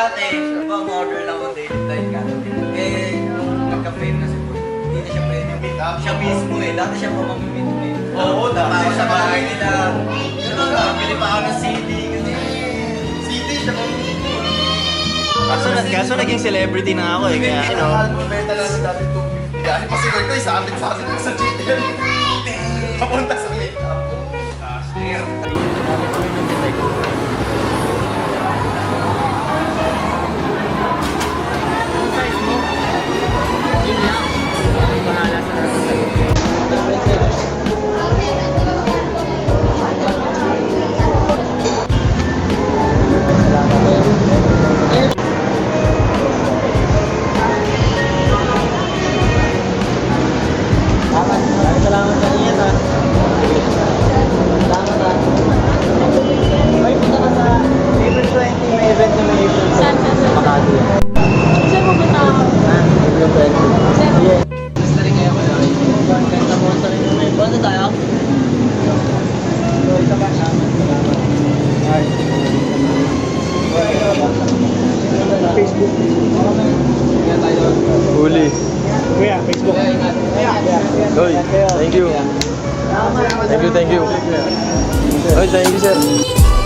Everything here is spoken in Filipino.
dati, ma-order lang ako daily flight ka. Eh, nung nagka-fame na si Boy, hindi na siya pwede meet up. Siya mismo eh, dati siya pa mamimit eh. Oo, dati sa bahay nila. Gano'n na, bili pa ako ng CD kasi CD siya mamimit eh. Kaso naging celebrity na ako eh, kaya you know. Benta lang dati 250. Kasi pasigaw ko, isabit sa akin sa GTL. Papunta sa make-up. Salamat sa inyo ha. Salamat ha. Ay, punta ka sa April 20, may event na may April 20. Saan? Makati. Saan pupunta ako? Ha? April 20. Saan? Yeah. Basta rin kayo ko lang. Ganda mo sa rin naman. Basta tayo? So, ito ba? Salamat. Facebook. Huli. Kuya, Facebook. Hoy, thank you. Thank you. Hoy, thank you, sir.